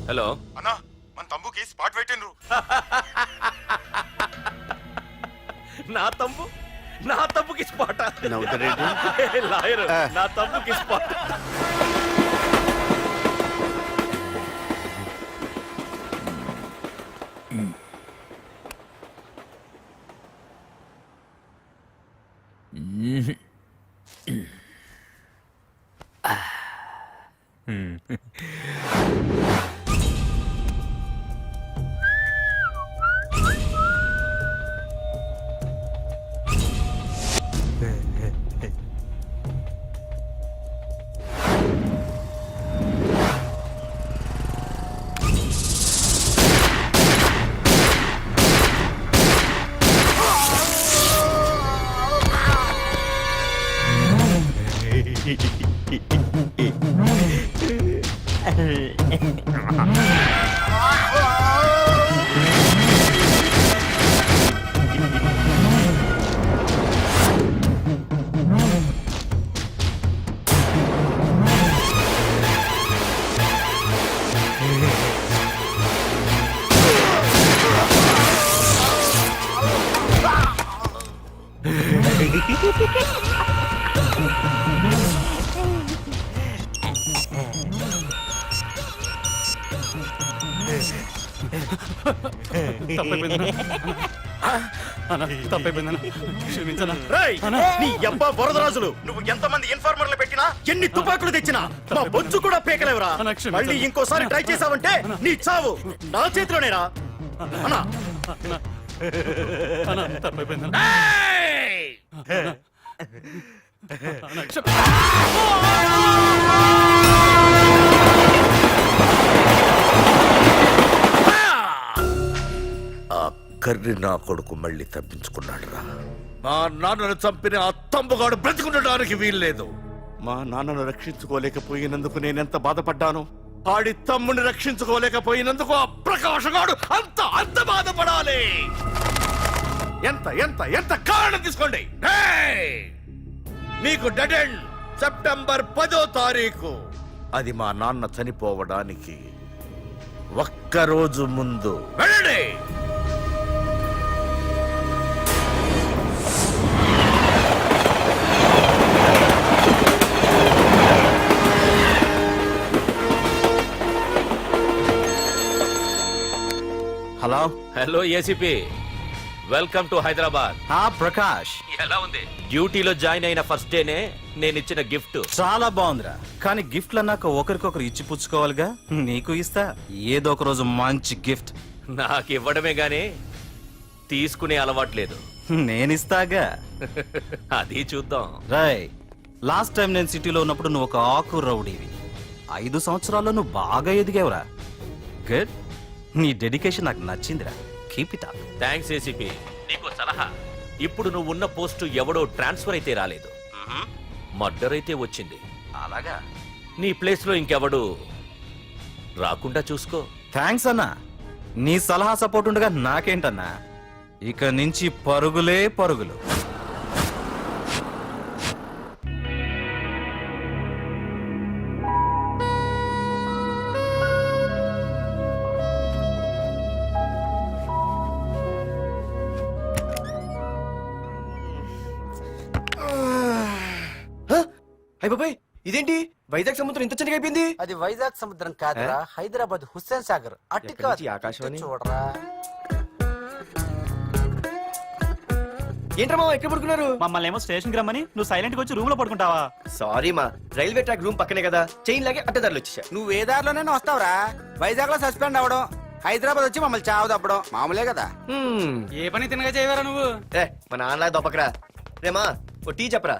Hello అన్నా మన తమ్ముకి spot పెట్టిండ్రు. నా తమ్ముకి స్పాట్ నవ్వుతారేంటి? లాయర్ నా తమ్ముకి స్పాట్. వరదరాజులు నువ్వు ఎంతమంది ఇన్ఫార్మర్లు పెట్టినా ఎన్ని తుపాకులు తెచ్చినా మా బొచ్చు కూడా పేకలేవురా. మళ్ళీ ఇంకోసారి ట్రై చేసావంటే నీ చావు నా చేతిలోనేరా. అన్నా కర్రి నా కొడుకు మళ్ళీ తప్పించుకున్నాడు రా. మా నాన్నను చంపిన ఆ తంబుగాడు బ్రతికుండడానికి వీల్లేదు. మా నాన్నను రక్షించుకోలేకపోయినందుకు నేనెంత బాధపడ్డాను. ఆడి తమ్ముని రక్షించుకోలేకపోయినందుకు ఆ ప్రకాశగాడు అంత బాధపడాలి. ఎంత ఎంత ఎంత కారణం తీసుకోండి. మీకు డెడ్ ఎండ్ సెప్టెంబర్ 10వ తారీఖు. అది మా నాన్న చనిపోవడానికి ఒక్కరోజు ముందు. వెళ్ళండి. Hello hello ACP, welcome to Hyderabad. Prakash, ఎలా ఉంది? డ్యూటీలో జాయిన్ అయిన ఫస్ట్ డేనే నేను ఇచ్చిన గిఫ్ట్. చాలా బాగుందిరా. కానీ గిఫ్ట్లు అన్నాక ఒకరికొకరు ఇచ్చి పుచ్చుకోవాలిగా. నీకు ఇస్తా ఏదో ఒక రోజు మంచి గిఫ్ట్. నాకు ఇవ్వడమే గానీ తీసుకునే అలవాట్లేదు. నేనిస్తాగా. అది చూద్దాం. రాయ్, లాస్ట్ టైం నేను సిటీలో ఉన్నప్పుడు నువ్వు ఒక ఆకు రౌడీవి. 5 సంవత్సరాల్లో నువ్వు బాగా ఎదిగావురా. గుడ్. నీ డెడికేషన్ నాకు నచ్చిందిరా. Keep it up. Thanks ACP. నీకు సలహా. ఇప్పుడు నువ్వు ఉన్న పోస్టు ఎవడో ట్రాన్స్ఫర్ అయితే రాలేదు, మర్డర్ అయితే వచ్చింది. అలాగా? నీ ప్లేస్ లో ఇంకెవడు రాకుండా చూసుకో. థ్యాంక్స్ అన్నా. నీ సలహా సపోర్ట్ ఉండగా నాకేంటన్నా. ఇక నుంచి పరుగులే పరుగులు. అయిపోయి ఇదేంటి వైజాగ్ సముద్రం ఇంత చిన్నగా అయిపోయింది? అది వైజాగ్ సముద్రం కాదురా, హైదరాబాద్ హుస్సేన్ సాగర్. అటు ఆకాశవాణి చూడరా. ఏంట్రా మామ ఎక్కడ పడుకున్నారు? మమ్మల్ని ఏమో స్టేషన్ కి రమ్మని నువ్వు సైలెంట్ గా వచ్చి రూమ్ లో పడుకుంటావా? సారీ మా, రైల్వే ట్రాక్ రూమ్ పక్కనే కదా, చైన్ లాగే అడ్డదారులు వచ్చేసా. నువ్వు ఏ దారిలోనే వస్తావురా. వైజాగ్ లో సస్పెండ్ అవ్వడం, హైదరాబాద్ వచ్చి మమ్మల్ని చావు తప్పడం మామూలే కదా. ఏ పని తినగా చేయవారా నువ్వు? మా నాన్నలా దొప్పకరా. రేమా ఓ టీ చెప్పరా.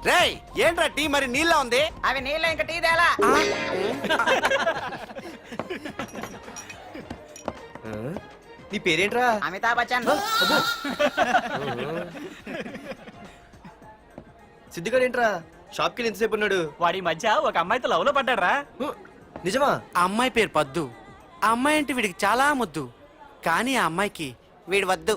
రేయ్, ఏంట్రా టీ మరి నీళ్ళ ఉంది? అవి నీళ్ళ ఇంకా టీ తేలా. నీ పేరేంట్రా? అమితాబ్ బచ్చన్. సిద్ధిగాడు ఏంట్రా షాప్ కి ఎంతసేపు ఉన్నాడు? వాడి మధ్య ఒక అమ్మాయితో లవ్ లో పడ్డాడ్రా. నిజమా? ఆ అమ్మాయి పేరు పద్దు. ఆ అమ్మాయి అంటే వీడికి చాలా ముద్దు. కానీ ఆ అమ్మాయికి వీడు వద్దు.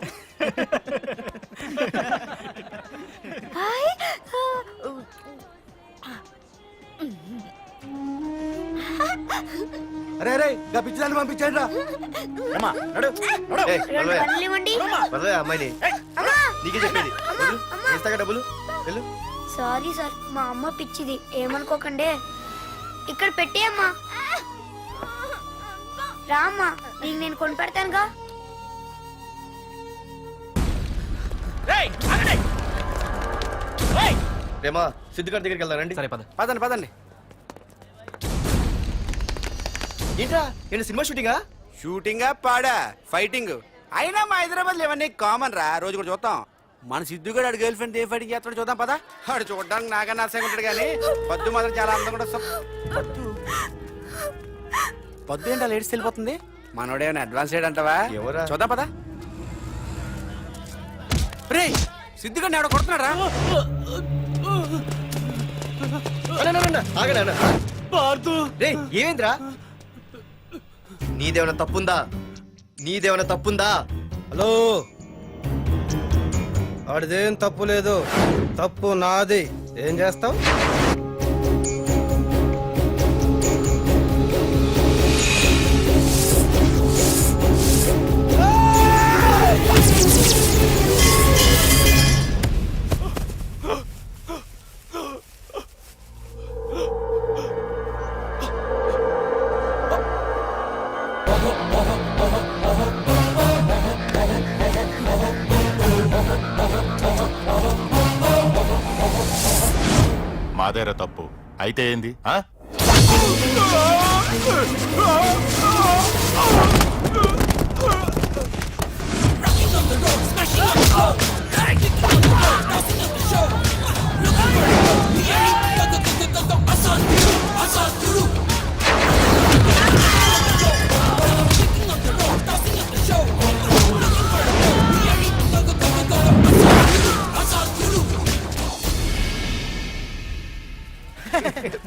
అరే అరే గా పిచ్చిదాన్ని పంపించండి రా. ఏమ్మా, నడు, నడు. ఏయ్, రెండు వదలవే. పనులు ఇవ్వండి. వదలవే అమ్మాయిని నీకే చెప్పేది వదులు. ఇస్తాగా డబ్బులు వెళ్ళు. సారీ సార్, మా అమ్మ పిచ్చిది, ఏమనుకోకండి. ఇక్కడ పెట్టేయమ్మా. రామ్మా, నీకు నేను కొని పెడతానుగా. రేయ్, ఆగండి. రేయ్, రేమా సిద్ధిగారి దగ్గరికి వెళ్దాం రండి. సరే పద. పదండి పదండి. ఏంట్రా ఏంటి సినిమా షూటింగా? షూటింగా పాడా ఫైటింగ్ అయినా మా హైదరాబాద్ ఇవన్నీ కామన్ రా, రోజు కూడా చూద్దాం. మన సిద్ధు కూడా ఆడు గర్ల్ ఫ్రెండ్ ఏ ఫైటింగ్ చేస్తాడో చూద్దాం పదా. ఆడు చూడడానికి నాకన్నా ఆశగా ఉంటాడు కానీ పద్దు మాత్రం చాలా అందంగా కూడా పద్దు ఏంటో లేడీస్ వెళ్ళిపోతుంది. మనోడేమైనా అడ్వాన్స్ అంటావా? ఎవరా? చూద్దాం పదా. రే సిద్ధు గారిని ఎవడో కొడుతున్నాడు రా. ఆగనా రే ఏమైందిరా? నీదేమైనా తప్పుందా? నీదేమైనా తప్పుందా? హలో, ఆడిదేం తప్పు లేదు, తప్పు నాది. ఏం చేస్తావు? మాదేరా తప్పు అయితే ఏంది ఆ?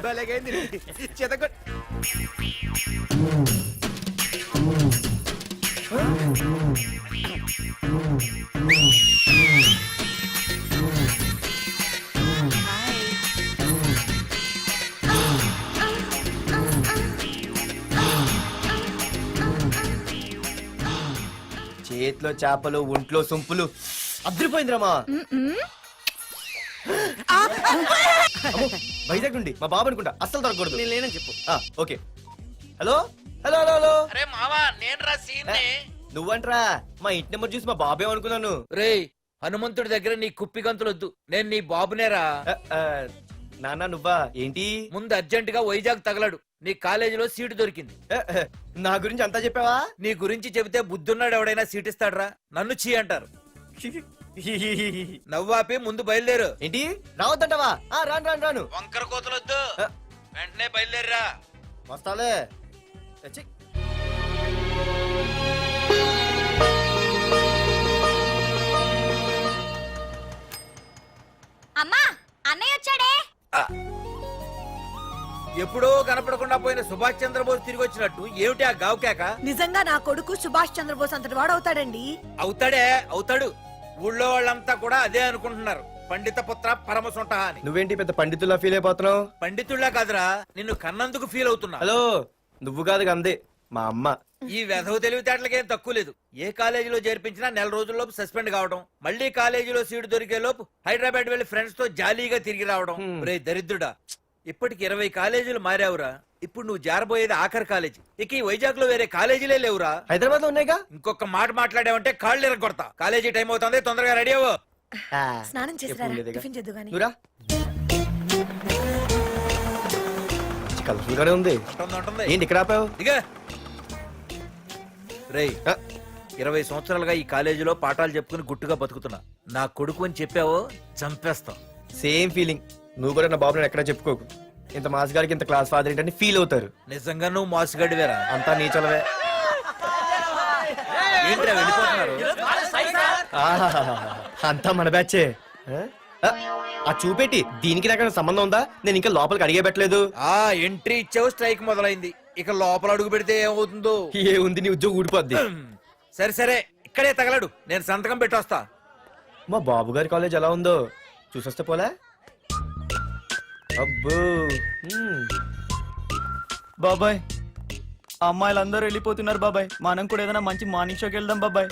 భలేగైంది. చెతగొట్ చేతిలో చేపలు ఒంట్లో సొంపులు అద్రిపోయిందిరామా. వైజాగ్ నుండి మా బాబు అనుకుంటా, అస్సలు దొరకకూడదు. నేను లేనని చెప్పు. Okay. Hello hello hello hello. అరే మావా, నేను రా సీన్ని. నువ్వంట్రా మా ఇంటి నెంబర్ చూసి మా బాబే అనుకున్నాను. రేయ్, హనుమంతుడి దగ్గర నీ కుప్పి గంతులొద్దు, నేను నీ బాబునేరా. నాన్న నువ్వా ఏంటి? ముందు అర్జెంట్ గా వైజాగ్ తగలడు, నీ కాలేజీలో సీటు దొరికింది. నా గురించి అంతా చెప్పావా? నీ గురించి చెబితే బుద్ధున్నాడు ఎవడైనా సీట్ ఇస్తాడ్రా? నన్ను చీ అంటారు. నవ్వాపి ముందు బయలుదేరు. ఏంటి రావద్దంటావా? రాను రాను రాను. వంకర కోతలొద్దు, వెంటనే బయలుదేరరా. వస్తాలే. అమ్మా, అన్నయ్య వచ్చాడే. ఎప్పుడో కనపడకుండా పోయిన సుభాష్ చంద్రబోస్ తిరిగి వచ్చినట్టు ఏమిటి ఆ గావుకేక? నిజంగా నా కొడుకు సుభాష్ చంద్రబోస్ అంతటి వాడు అవుతాడండి. అవుతాడే, అవుతాడు. ఊళ్ళో వాళ్ళంతా కూడా అదే అనుకుంటున్నారు, పండిత పుత్ర పరమసుంట అని. నువ్వేంటి పెద్ద పండితుల్లా ఫీల్ అయిపోతున్నావు? పండితుళ్ళ కాదురా, నిన్ను కన్నందుకు ఫీల్ అవుతున్నా. హలో, నువ్వు కాదు అందే మా అమ్మ. ఈ వెధవ తెలివితేటలకేం తక్కువ లేదు. ఏ కాలేజీలో చేర్పించినా నెల రోజుల్లోపు సస్పెండ్ కావడం, మళ్ళీ కాలేజీలో సీటు దొరికే లోపు హైదరాబాద్ వెళ్లి ఫ్రెండ్స్ తో జాలీగా తిరిగి రావడం. రే దరిద్రుడా, ఇప్పటికి 20 కాలేజీలు మారావురా. ఇప్పుడు నువ్వు జారబోయేది ఆఖరి కాలేజీ. ఇక ఈ వైజాగ్ లో వేరే కాలేజీలే లేవురా. హైదరాబాద్ లో ఉన్నాయిగా. ఇంకొక మాట మాట్లాడావంటే కాళ్ళు ఎరగొడతా. కాలేజీ టైం అవుతుంది, తొందరగా రెడీ అవ్వు. స్నానం చేసి ఎప్పుడు ఉండేదిగా. టిఫిన్ చేద్దు గాని. నువ్వురా. కలర్ఫుల్ గానే ఉంది. ఉంటుంది, ఉంటుంది. ఏంటి ఇక్కడ ఆపావు? ఇక రేయ్, 20 సంవత్సరాలుగా ఈ కాలేజీలో పాఠాలు చెప్పుకుని గుట్టుగా బతుకుతున్నా. నా కొడుకు అని చెప్పావో చంపేస్తాం. Same feeling. నువ్వు కూడా నా బాబు నేను ఎక్కడా చెప్పుకోకు. ఇంత మాస్ గారికి ఇంత క్లాస్ ఫాదర్ ఏంటని ఫీల్ అవుతారు. నిజంగా నువ్వు మోసగాడివేరా. అంతా నీచలవే. ఏంట్రా వెళ్ళిపోతున్నారు? ఆహాహాహా. అంతా మన బ్యాచే. ఆ చూపెట్టి దీనికి నాకు సంబంధం ఉందా? నేను ఇంకా లోపలికి అడిగే పెట్టలేదు. ఆ ఎంట్రీ ఇచ్చావు, స్ట్రైక్ మొదలైంది. ఇక లోపల అడుగు పెడితే ఏమవుతుందో. ఏ ఉంది, నీ ఉద్యోగం ఊడిపోద్ది. సరే సరే, ఇక్కడే తగలడు, నేను సంతకం పెట్టొస్తా. మా బాబు గారి కాలేజ్ ఎలా ఉందో చూసొస్తే పోలే. అబ్బో బాబాయ్ అమ్మాయిలందరూ వెళ్ళిపోతున్నారు బాబాయ్ మనం కూడా ఏదైనా మంచి మార్నింగ్ షోకి వెళ్దాం బాబాయ్.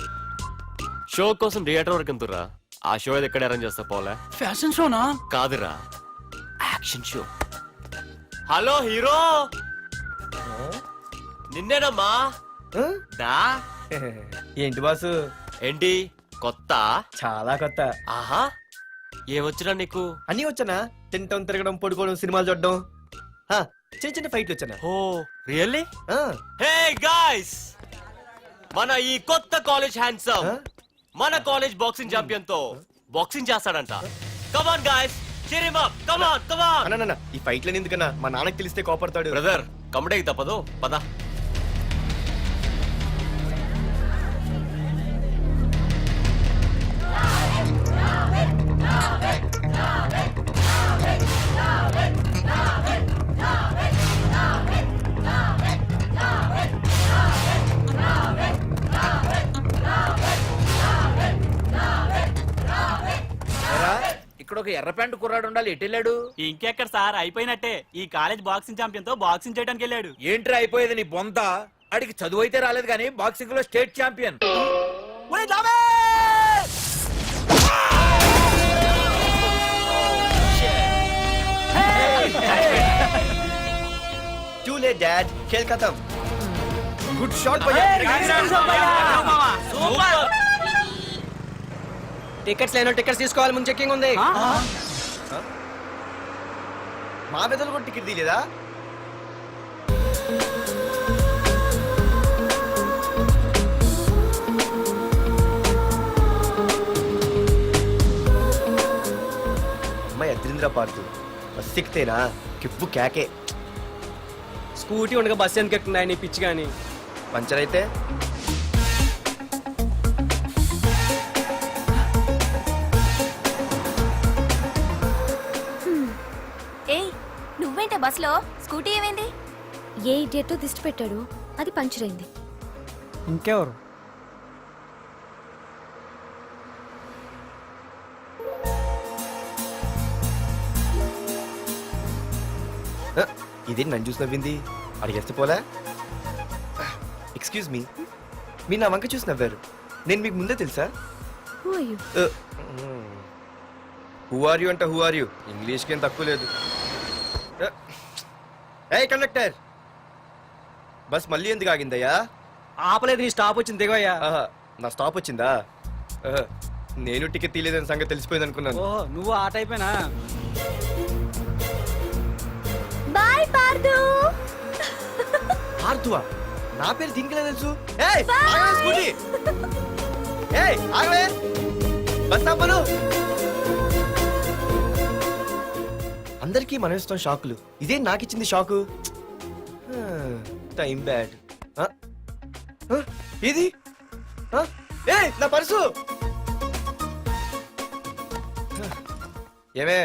షో కోసం థియేటర్ వరకు ఎంతురా? ఆ షో ఏది ఎక్కడ అరేంజ్ చేస్తా పోలే? ఫ్యాషన్ షోనా? కాదురా, యాక్షన్ షో. హలో హీరో, నిన్నేనమ్మా. ఆ? దా ఏంటి బాసు? ఏంటి కొత్త? చాలా కొత్త. ఆహా, ఏమొచ్చినా నీకు? అన్నీ వచ్చానా? తింటం, తిరగడం, పడుకోవడం, సినిమాలు చూడడం. ఆ, చిన్న చిన్న ఫైట్లు వచ్చానా? ఓ రియల్లీ? ఆ, హే గాయ్స్, మన ఈ కొత్త కాలేజ్ హ్యాండ్సమ్ ఆ? మన కాలేజ్ బాక్సింగ్ ఛాంపియన్ తో బాక్సింగ్ చేస్తాడంట. Come on guys, cheer him up, come on, come on. అన్న ఈ ఫైట్లని ఎందుకన్నా? మా నాన్నకి తెలిస్తే కోపడతాడు. బ్రదర్ కమడేకి తప్పదు, పద. ఏరా, ఇక్కడ ఒక ఎర్ర ప్యాంటు కుర్రాడు ఉండాలి, ఎటు వెళ్ళాడు? ఇంకెక్కడ సార్, అయిపోయినట్టే. ఈ కాలేజ్ బాక్సింగ్ ఛాంపియన్ తో బాక్సింగ్ చేయడానికి వెళ్ళాడు. ఏంట్రా అయిపోయేది నీ బొంత? అడిగి చదువు అయితే రాలేదు కానీ బాక్సింగ్ లో state champion. Too late, Dad. खेल खत्म. Good shot, भैया. టికెట్స్ లేనో టికెట్స్ తీసుకోవాలి, ముందు చెక్కింగ్ ఉంది. మా పెద్దలు కూడా టికెట్ తీయలేదా? అమ్మాయి అద్రింద్ర పార్తు బస్ ఎక్కితేనా కిప్పు కేకే. స్కూటీ ఉండగా బస్సు ఎందుకు ఎక్కుతుంది నీ పిచ్చి గాని? పంచర్ అయితే ఏయ్ నువ్వేంటే బస్సులో? స్కూటీ ఏమైంది? ఏ ఇడియట్ దిష్టి పెట్టాడు, అది పంచర్ అయింది. ఇంకెవరు? ఇదేంటి నన్ను చూసి నవ్వింది? అడిగేస్తే పోలే. ఎక్స్క్యూజ్ మీ, మీరు నా వంక చూసి నవ్వారు. నేను మీకు ముందే తెలుసా? హూ ఆర్ యూ అంటే హూ ఆర్ యూ, ఇంగ్లీష్కి ఏం తక్కువ లేదు. ఏ కండక్టర్, బస్ మళ్ళీ ఎందుకు ఆగిందయ్యా? ఆపలేదు, నీ స్టాప్ వచ్చింది దిగవయ్యా. ఆహా, నా స్టాప్ వచ్చిందా? ఆహా, నేను టికెట్ తీయలేదని సంగతి తెలిసిపోయింది అనుకున్నాను. ఓహో, నువ్వు ఆ టైపేనా? బాయ్ పార్దు. ఆర్తువా? నా పేరు దీనికి తెలుసు. ఏయ్, ఆగవే స్కూటీ. ఏయ్, ఆగవే. బస్ ఆపను. అందరికీ మనం ఇస్తాం షాకులు, ఇదే నాకు ఇచ్చింది షాకు. Time bad. ఇది ఏయ్, నా పర్సు. ఏమే,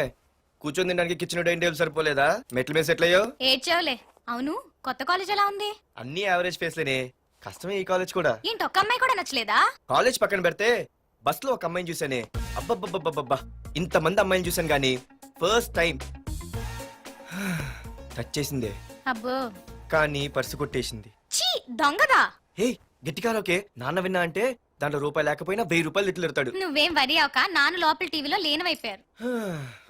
కూర్చొని తినడానికి కిచెన్ డైనింగ్ టేబుల్ సరిపోలేదా? మెట్ల మీద సెట్ అయ్యో. ఏడ్చావులే. అవును, కొత్త కాలేజ్ ఎలా ఉంది? అన్ని యావరేజ్ ఫేస్లేనే, కష్టమే ఈ కాలేజ్ కూడా. ఏంటి ఒక్క అమ్మాయి కూడా నచ్చలేదా? కాలేజ్ పక్కన పెడితే బస్ లో ఒక అమ్మాయిని చూసానే, అబ్బబ్బబ్బబ్బబ్బా, ఇంతమంది అమ్మాయిని చూసాను గానీ ఫస్ట్ టైం టచ్ చేసిందే, అబ్బో, కానీ పర్సు కొట్టేసింది. చీ దొంగదా. హే, గట్టిగా ఓకే, నాన్న విన్నా అంటే దాంట్లో రూపాయి లేకపోయినా 1000 రూపాయలు తిట్లు. నువ్వేం వరి అవక, నాన్న లోపల టీవీలో లేనవైపోయారు.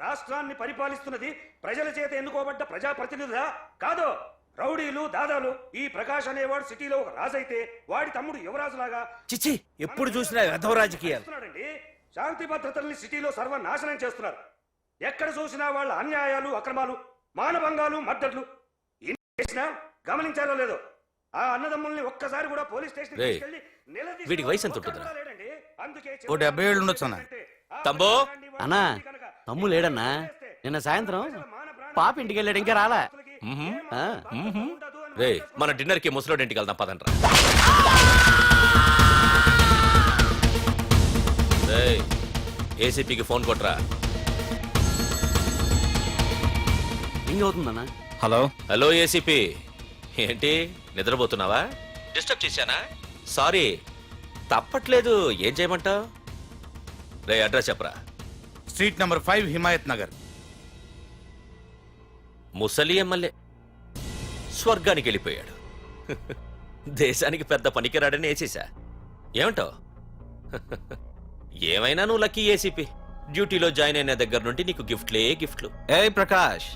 రాష్ట్రాన్ని పరిపాలిస్తున్నది ప్రజల చేత ఎన్నుకోబడ్డ ప్రజాప్రతినిధులా కాదు, రౌడీలు దాదాలు. ఈ ప్రకాష్ అనేవాడు సిటీలో ఒక రాజైతే వాడి తమ్ముడు యువరాజులాగా చిచ్చి, ఎప్పుడు చూసినా వెధవ రాజకీయాలు. చేస్తున్నాడండి. శాంతి భద్రతల్ని సిటీలో సర్వనాశనం చేస్తున్నారు. ఎక్కడ చూసినా వాళ్ళ అన్యాయాలు, అక్రమాలు, మానభంగాలు, మద్దతులు. ఇన్ని చేసినా గమనించాలో లేదో, ఆ అన్నదమ్ముల్ని ఒక్కసారి కూడా పోలీస్ స్టేషన్ రేయ్, వీడికి వయసు ఎంత ఉంటుందిరా? ఓ 70 ఏళ్ళు ఉండొచ్చు అన్న. తమ్ముడు? అన్నా, తమ్ము లేడన్నా. నిన్న సాయంత్రం పాప ఇంటికి వెళ్ళాడు, ఇంకా రాలా. రే, మన డిన్నర్ కి ముసలోడి ఇంటికి వెళ్దాం పదండ్రా. ఏసీపీకి ఫోన్ కొట్రా. రింగ్ అవుతుందన్నా. హలో హలో ఏసీపీ, ఏంటి నిద్రపోతున్నావా? డిస్టర్బ్ చేశానా? సారీ, తప్పట్లేదు. ఏం చేయమంటావు? రే, అడ్రస్ చెప్పరా. Street number 5 Himayat Nagar. ముసలి ఎమ్మెల్యే స్వర్గానికి వెళ్ళిపోయాడు. దేశానికి పెద్ద పనికిరాడని వేసేసా. ఏమంటావు? ఏమైనా నువ్వు లక్కీ ఏసీపీ. డ్యూటీలో జాయిన్ అయిన దగ్గర నుండి నీకు గిఫ్ట్లు. ఏ ప్రకాష్,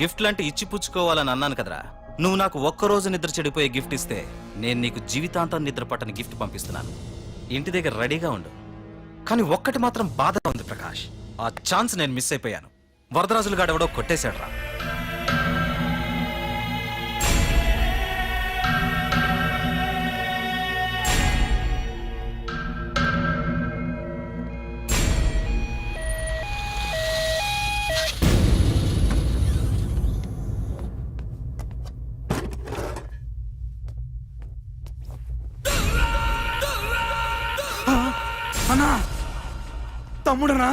గిఫ్ట్లు అంటే ఇచ్చి పుచ్చుకోవాలని అన్నాను కదరా. నువ్వు నాకు ఒక్కరోజు నిద్ర చెడిపోయే గిఫ్ట్ ఇస్తే నేను నీకు జీవితాంతం నిద్ర పట్టని గిఫ్ట్ పంపిస్తున్నాను. ఇంటి దగ్గర రెడీగా ఉండు. కానీ ఒక్కటి మాత్రం బాధగా ఉంది ప్రకాష్, ఆ ఛాన్స్ నేను మిస్ అయిపోయాను. వరదరాజులు గాడెవడో కొట్టేశాడు రా. అన్నా, తమ్ముడనా?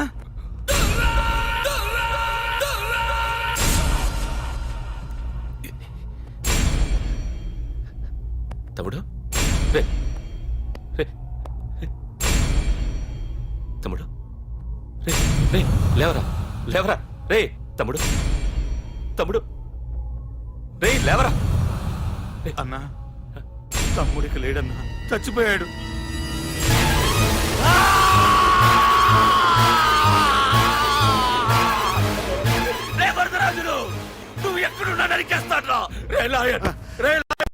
తమ్ముడు రే రే రే. తమ్ముడు రే రే లేవరా రే తమ్ముడు రే లేవరా. అన్నా, తమ్ముడికి లేడన్నా, చచ్చిపోయాడు. రే వరదరాజులు, నువ్వు ఎక్కడున్నా నరికేస్తాడ్రా. రే లాయర్,